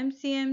MCM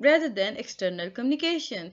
rather than external communication।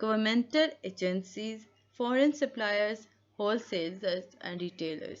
governmental agencies, foreign suppliers, wholesalers and retailers।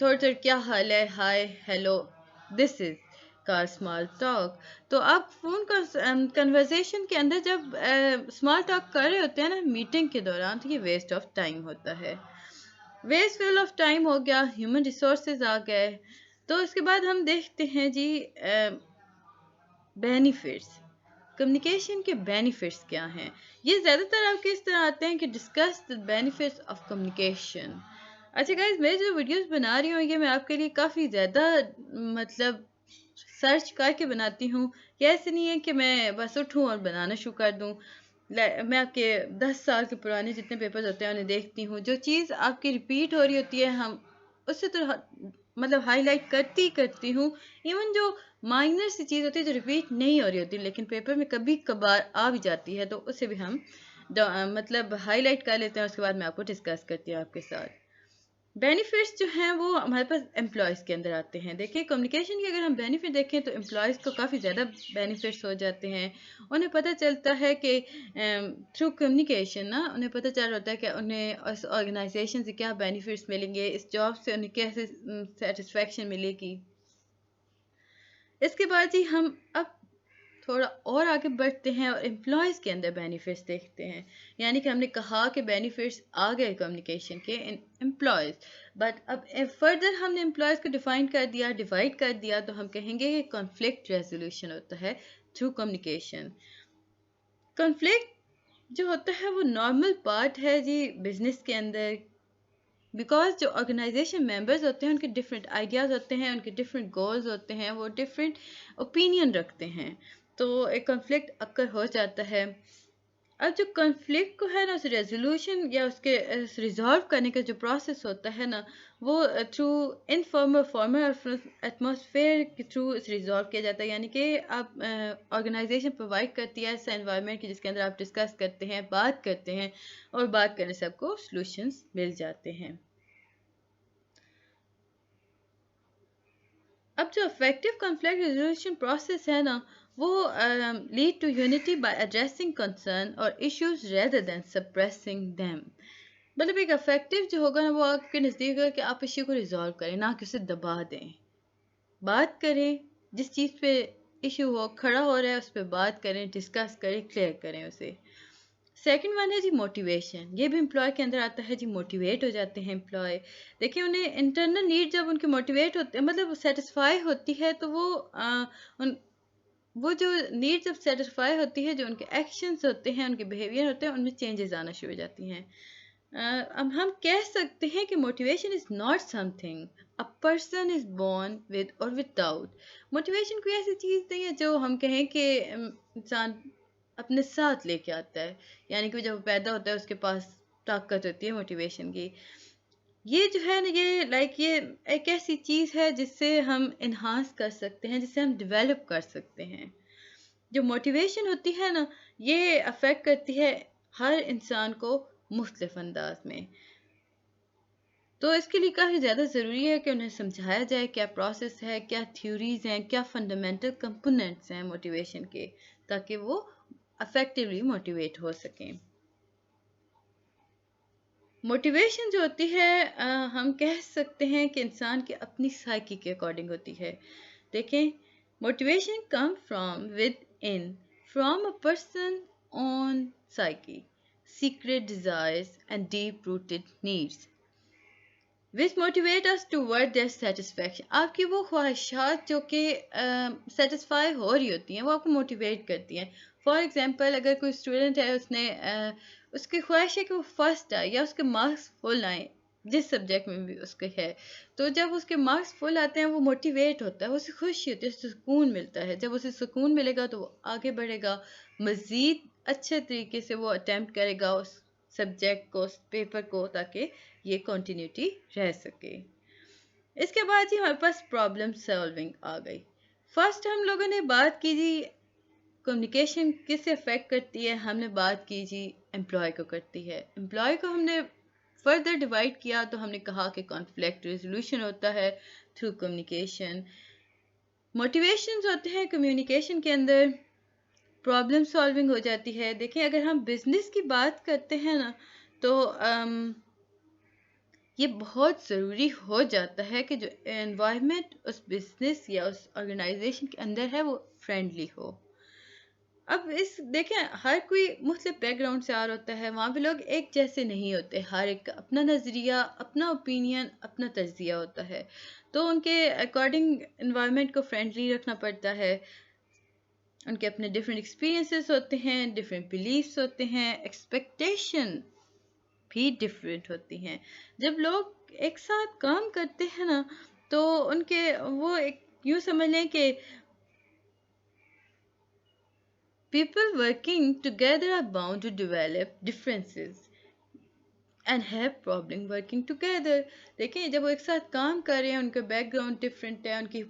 تھوڑا تھوڑا کیا حال ہے، ہائے ہیلو، دس از کا اسمال ٹاک. تو آپ فون کا کنورزیشن کے اندر جب اسمال ٹاک کر رہے ہوتے ہیں نا میٹنگ کے دوران، تو یہ ویسٹ آف ٹائم ہوتا ہے. ویسٹ فل آف ٹائم ہو گیا، ہیومن ریسورسز آ گئے. تو اس کے بعد ہم دیکھتے ہیں جی بینیفٹس. کمیونیکیشن کے بینیفٹس کیا ہیں؟ یہ زیادہ تر آپ کے اس طرح آتے ہیں کہ discuss the benefits of communication. اچھا گائز، میں جو ویڈیوز بنا رہی ہوں یہ میں آپ کے لیے کافی زیادہ مطلب سرچ کر کے بناتی ہوں. یہ ایسے نہیں ہے کہ میں بس اٹھوں اور بنانا شروع کر دوں. میں آپ کے 10 سال کے پرانے جتنے پیپرز ہوتے ہیں انہیں دیکھتی ہوں. جو چیز آپ کی ریپیٹ ہو رہی ہوتی ہے ہم اس سے تو مطلب ہائی لائٹ کرتی ہوں. ایون جو مائنر سی چیز ہوتی ہے جو ریپیٹ نہیں ہو رہی ہوتی لیکن پیپر میں کبھی کبھار آ بھی جاتی ہے، تو اسے بھی ہم مطلب ہائی لائٹ کر لیتے ہیں. اس کے بعد میں آپ کو ڈسکس کرتی ہوں آپ کے ساتھ. بینیفٹس جو ہیں وہ ہمارے پاس امپلائز کے اندر آتے ہیں. دیکھیں کمیونیکیشن کے اگر ہم بینیفٹ دیکھیں تو امپلائز کو کافی زیادہ بینیفٹس ہو جاتے ہیں. انہیں پتہ چلتا ہے کہ تھرو کمیونیکیشن نا انہیں پتہ چل ہوتا ہے کہ انہیں اس آرگنائزیشن سے کیا بینیفٹس ملیں گے، اس جاب سے انہیں کیسے سیٹسفیکشن ملے گی. اس کے بعد جی ہم اب تھوڑا اور آگے بڑھتے ہیں اور امپلائز کے اندر بینیفٹس دیکھتے ہیں. یعنی کہ ہم نے کہا کہ بینیفٹس آ گئے کمیونیکیشن کے ان امپلائز، بٹ اب فردر ہم نے امپلائز کو ڈیفائن کر دیا، ڈیوائڈ کر دیا، تو ہم کہیں گے کہ کانفلکٹ ریزولوشن ہوتا ہے تھرو کمیونیکیشن. کانفلکٹ جو ہوتا ہے وہ نارمل پارٹ ہے جی بزنس کے اندر، بیکاز جو آرگنائزیشن ممبرز ہوتے ہیں ان کے ڈفرینٹ آئیڈیاز ہوتے ہیں، ان کے ڈفرینٹ گولز ہوتے ہیں، وہ ڈفرینٹ اوپینین رکھتے ہیں، تو ایک کنفلکٹ اکر ہو جاتا ہے. اب جو کنفلکٹ کو ہے نا اس ریزولوشن یا اس کے ریزالو کرنے کا جو پروسیس ہوتا ہے نا وہ تھرو انفارمل فارمل ایٹماسفیئر کے تھرو ریزالو کیا جاتا ہے. یعنی کہ آپ آرگنائزیشن پرووائڈ کرتی ہے ایسا انوائرمنٹ جس کے اندر آپ ڈسکس کرتے ہیں، بات کرتے ہیں، اور بات کرنے سے آپ کو سلوشنز مل جاتے ہیں. اب جو افیکٹو کنفلکٹ ریزولوشن پروسیس ہے نا وہ lead to unity by addressing concern اور issues rather than suppressing them. مطلب ایک افیکٹو جو ہوگا نا وہ آپ کے نزدیک ہوگا کہ آپ ایشو کو ریزالو کریں، نہ کہ اسے دبا دیں. بات کریں، جس چیز پہ ایشو ہو کھڑا ہو رہا ہے اس پہ بات کریں، ڈسکس کریں، کلیئر کریں اسے. سیکنڈ ون ہے جی موٹیویشن. یہ بھی امپلائی کے اندر آتا ہے جی، موٹیویٹ ہو جاتے ہیں امپلائی. دیکھیں انہیں انٹرنل نیڈ جب ان کے موٹیویٹ ہوتے مطلب سیٹسفائی ہوتی ہے تو وہ جو نیڈ جب سیٹسفائی ہوتی ہے، جو ان کے ایکشنز ہوتے ہیں، ان کے بیہیویئر ہوتے ہیں، ان میں چینجز آنا شروع ہو جاتی ہیں. اب ہم کہہ سکتے ہیں کہ motivation is not some thing a person is born with اور وداؤٹ. موٹیویشن کوئی ایسی چیز نہیں ہے جو ہم کہیں کہ انسان اپنے ساتھ لے کے آتا ہے. یعنی کہ جب وہ پیدا ہوتا ہے اس کے پاس طاقت ہوتی ہے موٹیویشن کی. یہ جو ہے نا یہ ایک ایسی چیز ہے جس سے ہم انہانس کر سکتے ہیں، جس سے ہم ڈیولپ کر سکتے ہیں. جو موٹیویشن ہوتی ہے نا یہ افیکٹ کرتی ہے ہر انسان کو مختلف انداز میں. تو اس کے لیے کافی زیادہ ضروری ہے کہ انہیں سمجھایا جائے کیا پروسیس ہے، کیا تھیوریز ہیں، کیا فنڈامنٹل کمپوننٹس ہیں موٹیویشن کے، تاکہ وہ افیکٹولی موٹیویٹ ہو سکیں. موٹیویشن جو ہوتی ہے ہم کہہ سکتے ہیں کہ انسان کی اپنی سائیکی کے اکارڈنگ ہوتی ہے. دیکھیں motivation come from within, from a person own psyche, secret desires and deep rooted needs which motivate us toward their satisfaction. آپ کی وہ خواہشات جو کہ سیٹسفائی ہو رہی ہوتی ہیں وہ آپ کو موٹیویٹ کرتی ہیں. فار ایگزامپل اگر کوئی اسٹوڈنٹ ہے اس کی خواہش ہے کہ وہ فرسٹ آئے یا اس کے مارکس فل آئیں جس سبجیکٹ میں بھی اس کے ہے، تو جب اس کے مارکس فل آتے ہیں وہ موٹیویٹ ہوتا ہے، اسے خوشی ہوتی ہے، اسے سکون ملتا ہے. جب اسے سکون ملے گا تو وہ آگے بڑھے گا، مزید اچھے طریقے سے وہ اٹیمپٹ کرے گا اس سبجیکٹ کو، اس پیپر کو، تاکہ یہ کنٹینیوٹی رہ سکے. اس کے بعد جی ہمارے پاس پرابلم سالونگ آ گئی. فرسٹ ہم لوگوں نے بات کی جی کمیونیکیشن کس سے افیکٹ کرتی ہے، ہم نے بات کی جی امپلائی کو کرتی ہے. امپلائی کو ہم نے فردر ڈیوائڈ کیا تو ہم نے کہا کہ کانفلکٹ ریزولوشن ہوتا ہے تھرو کمیونیکیشن. موٹیویشنز ہوتے ہیں کمیونیکیشن کے اندر، پرابلم سالونگ ہو جاتی ہے. دیکھیں اگر ہم بزنس کی بات کرتے ہیں نا تو یہ بہت ضروری ہو جاتا ہے کہ جو انوائرمنٹ اس بزنس یا اس آرگنائزیشن کے اندر ہے وہ فرینڈلی ہو. اب دیکھیں ہر کوئی مختلف بیک گراؤنڈ سے آ رہا ہوتا ہے، وہاں پہ لوگ ایک جیسے نہیں ہوتے، ہر ایک کا اپنا نظریہ، اپنا اوپینین، اپنا تجزیہ ہوتا ہے، تو ان کے اکارڈنگ انوائرمنٹ کو فرینڈلی رکھنا پڑتا ہے. ان کے اپنے ڈفرینٹ ایکسپیرینسز ہوتے ہیں، ڈفرینٹ بلیفس ہوتے ہیں، ایکسپیکٹیشن بھی ڈفرینٹ ہوتی ہیں. جب لوگ ایک ساتھ کام کرتے ہیں نا تو ان کے وہ یوں سمجھ لیں کہ people working together are bound to develop differences and have problem working together. دیکھیں جب وہ ایک ساتھ کام کر رہے ہیں، ان کا بیک گراؤنڈ ڈفرینٹ ہے، ان کی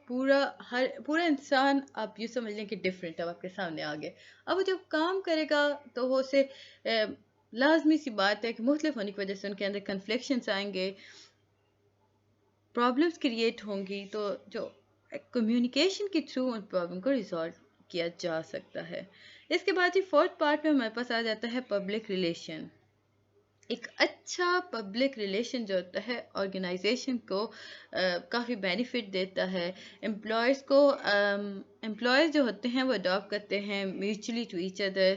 پورا انسان آپ یوں سمجھ لیں کہ ڈفرینٹ ہے، آپ کے سامنے آ گئے. اب وہ جب کام کرے گا تو وہ اسے لازمی سی بات ہے کہ مختلف ہونے کی وجہ سے ان کے اندر کنفلیکشنس آئیں گے، پرابلمس کریٹ ہوں گی، تو جو کمیونیکیشن کے تھرو ان پرابلم کو ریزالو کیا جا سکتا ہے. اس کے بعد فورتھ پارٹ میں ہمارے پاس آ جاتا ہے پبلک ریلیشن. ایک اچھا پبلک ریلیشن جو ہوتا ہے آرگنائزیشن کو کافی بینیفٹ دیتا ہے. امپلائز جو ہوتے ہیں وہ اڈاپٹ کرتے ہیں mutually to each other.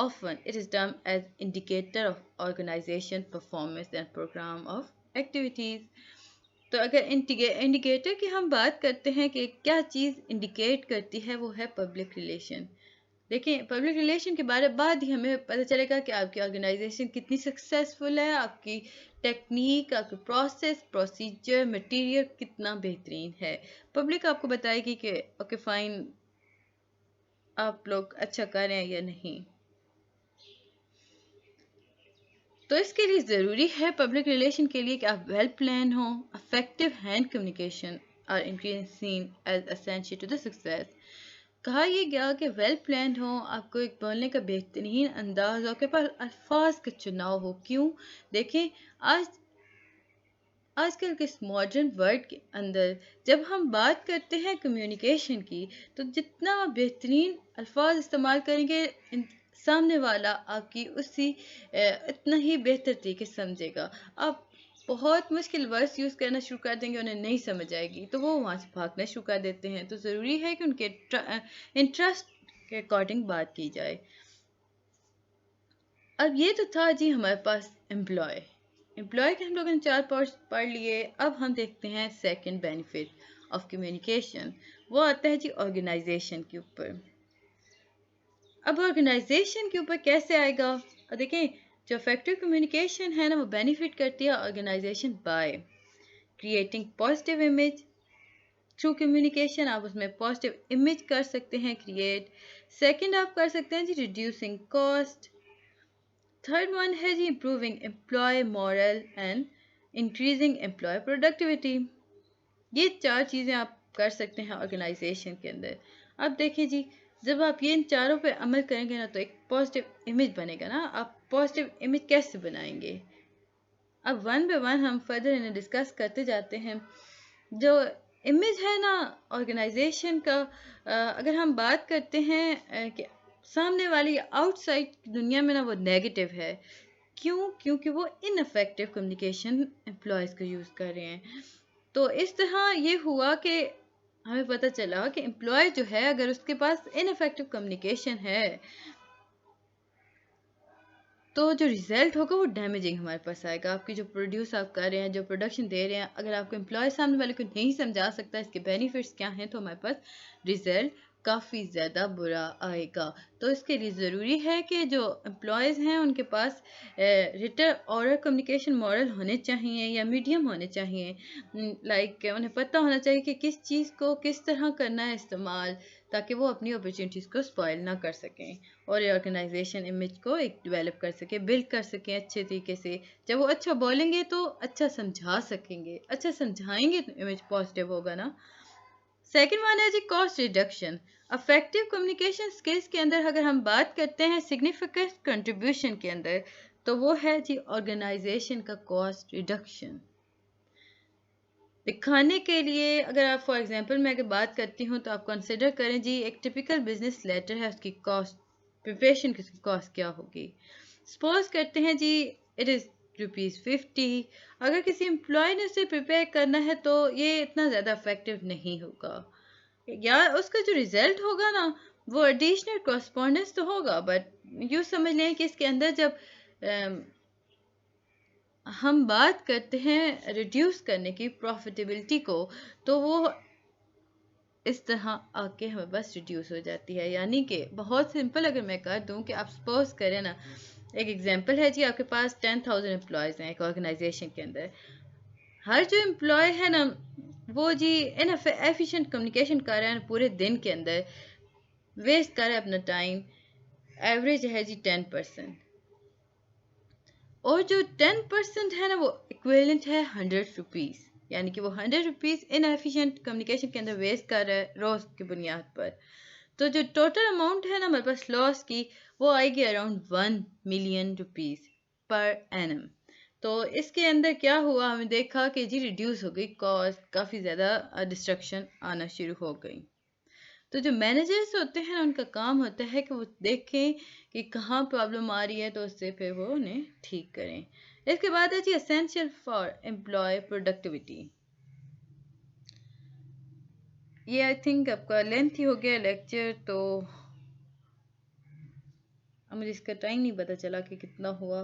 Often it is done as indicator of organization performance and program of activities. تو اگر انڈیکیٹر کی ہم بات کرتے ہیں کہ کیا چیز انڈیکیٹ کرتی ہے وہ ہے پبلک ریلیشن. دیکھیں پبلک ریلیشن کے بارے بعد ہی ہمیں پتہ چلے گا کہ آپ کی آرگنائزیشن کتنی سکسیزفل ہے، آپ کی ٹیکنیک، آپ کی پروسیس، پروسیجر، مٹیریل کتنا بہترین ہے. پبلک آپ کو بتائے گی کہ اوکے فائن آپ لوگ اچھا کر رہے ہیں یا نہیں. تو اس کے لیے ضروری ہے پبلک ریلیشن کے لیے کہ آپ ویل پلان ہوں. Effective hand communication are increasing as essential to the success. کہا یہ گیا کہ ویل پلانڈ ہو، آپ کو ایک بولنے کا بہترین انداز ہو، آپ کے پاس الفاظ کا چناؤ ہو. کیوں؟ دیکھیں آج کل کے اس ماڈرن ورلڈ کے اندر جب ہم بات کرتے ہیں کمیونیکیشن کی تو جتنا بہترین الفاظ استعمال کریں گے سامنے والا آپ کی اتنا ہی بہتر طریقے سمجھے گا. آپ بہت مشکل ورڈس یوز کرنا شروع کر دیں گے، انہیں نہیں سمجھ آئے گی تو وہ وہاں سے بھاگنا شروع کر دیتے ہیں. تو ضروری ہے کہ ان کے انٹرسٹ کے اکارڈنگ بات کی جائے. اب یہ تو تھا جی ہمارے پاس امپلائی کے ہم لوگوں نے 4 پارٹس پڑھ لیے. اب ہم دیکھتے ہیں سیکنڈ بینیفٹ آف کمیونیکیشن، وہ آتا ہے جی آرگنائزیشن کے اوپر. اب آرگنائزیشن کے اوپر کیسے آئے گا؟ دیکھیں جو افیکٹو کمیونیکیشن ہے نا وہ بینیفٹ کرتی ہے organization by creating positive image. Through communication آپ اس میں پازیٹیو امیج کر سکتے ہیں کریٹ. سیکنڈ آپ کر سکتے ہیں جی ریڈیوسنگ کاسٹ. تھرڈ ون ہے جی improving employee morale and increasing employee productivity. یہ 4 چیزیں آپ کر سکتے ہیں آرگنائزیشن کے اندر. اب دیکھیں جی جب آپ یہ ان چاروں پہ عمل کریں گے نا تو ایک پازیٹیو امیج بنے گا نا. آپ پازیٹیو امیج کیسے بنائیں گے؟ اب ون بائی ون ہم فردر انہیں ڈسکس کرتے جاتے ہیں. جو امیج ہے نا آرگنائزیشن کا، اگر ہم بات کرتے ہیں کہ سامنے والی آؤٹ سائڈ دنیا میں نا وہ نیگیٹو ہے. کیوں؟ کیونکہ وہ ان افیکٹو کمیونیکیشن امپلائیز کو یوز کر رہے ہیں. تو اس طرح یہ ہوا کہ ہمیں پتہ چلا کہ امپلائی جو ہے اگر اس کے پاس ان افیکٹو کمیونیکیشن ہے تو جو ریزلٹ ہوگا وہ ڈیمیجنگ ہمارے پاس آئے گا. آپ کی جو پروڈیوس آپ کر رہے ہیں، جو پروڈکشن دے رہے ہیں، اگر آپ کو امپلائی سامنے والے کو نہیں سمجھا سکتا اس کے بینیفٹس کیا ہیں تو ہمارے پاس ریزلٹ کافی زیادہ برا آئے گا. تو اس کے لیے ضروری ہے کہ جو امپلائیز ہیں ان کے پاس ریٹن اورل کمیونیکیشن ماڈل ہونے چاہیے یا میڈیم ہونے چاہیے. لائک انہیں پتہ ہونا چاہیے کہ کس چیز کو کس طرح کرنا ہے استعمال تاکہ وہ اپنی اپرچونیٹیز کو اسپائل نہ کر سکیں اور یہ آرگنائزیشن امیج کو ایک ڈیولپ کر سکیں، بلڈ کر سکیں اچھے طریقے سے. جب وہ اچھا بولیں گے تو اچھا سمجھا سکیں گے، اچھا سمجھائیں گے تو امیج پازیٹیو ہوگا نا. سیکنڈ ون ہے جی cost reduction. Effective communication skills کے اندر اگر ہم بات کرتے ہیں سگنیفیکنٹ کنٹریبیوشن کے اندر تو وہ ہے جی آرگنائزیشن کا کاسٹ ریڈکشن. دکھانے کے لیے اگر آپ فار ایگزامپل میں اگر بات کرتی ہوں تو آپ کنسیڈر کریں جی ایک ٹپیکل بزنس لیٹر ہے، اس کی کاسٹ پریپریشن کی کاسٹ کیا ہوگی. سپوز کرتے ہیں جی اٹ از ₹50। اگر کسی امپلائی نے اسے پریپیئر کرنا ہے تو یہ اتنا زیادہ افیکٹو نہیں ہوگا، یا اس کا جو ریزلٹ ہوگا نا وہ ایڈیشنل کورسپونڈنس تو ہوگا، بٹ یوں سمجھ لیں کہ اس کے اندر جب ہم بات کرتے ہیں ریڈیوس کرنے کی پروفیٹیبلٹی کو، تو وہ اس طرح آ کے ہمیں بس ریڈیوس ہو جاتی ہے. یعنی کہ بہت سمپل اگر میں کر دوں کہ آپ سپوز کریں نا، ایک ایگزامپل ہے جی، آپ کے پاس 10,000 امپلائیز ہیں ایک آرگنائزیشن کے اندر. ہر جو امپلائی ہے نا وہ جی ایفیشینٹ کمیونیکیشن کر رہے ہیں پورے دن کے اندر، ویسٹ کر رہے ہیں اپنا ٹائم، ایوریج ہے جی 10%. اور جو 10% ہے نا وہ ایکویلنٹ ہے ₹100، یعنی کہ وہ ₹100 ان ایفیشینٹ کمیونیکیشن کے اندر ویسٹ کر رہا ہے روز کی بنیاد پر. تو جو ٹوٹل اماؤنٹ ہے نا ہمارے پاس لاس کی، وہ آئے گی اراؤنڈ ₹1 ملین پر اینم. تو اس کے اندر کیا ہوا، ہمیں دیکھا کہ جی ریڈیوس ہو گئی کاسٹ، کافی زیادہ ڈسٹرکشن آنا شروع ہو گئی. تو جو مینیجرس ہوتے ہیں ان کا کام ہوتا ہے کہ وہ دیکھیں کہ کہاں پرابلم آ رہی ہے تو اس سے پھر وہ انہیں ٹھیک کریں. اس کے بعد ہے جی اسینشیل فار امپلائی پروڈکٹیوٹی. یہ آئی تھنک آپ کا لینتھ ہی ہو گیا لیکچر، تو اب مجھے اس کا ٹائم نہیں پتہ چلا کہ کتنا ہوا.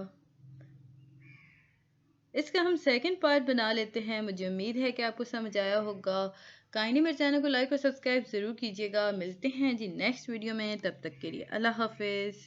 اس کا ہم سیکنڈ پارٹ بنا لیتے ہیں. مجھے امید ہے کہ آپ کو سمجھ آیا ہوگا. کائنڈلی میرے چینل کو لائک اور سبسکرائب ضرور کیجیے گا. ملتے ہیں جی نیکسٹ ویڈیو میں، تب تک کے لیے اللہ حافظ.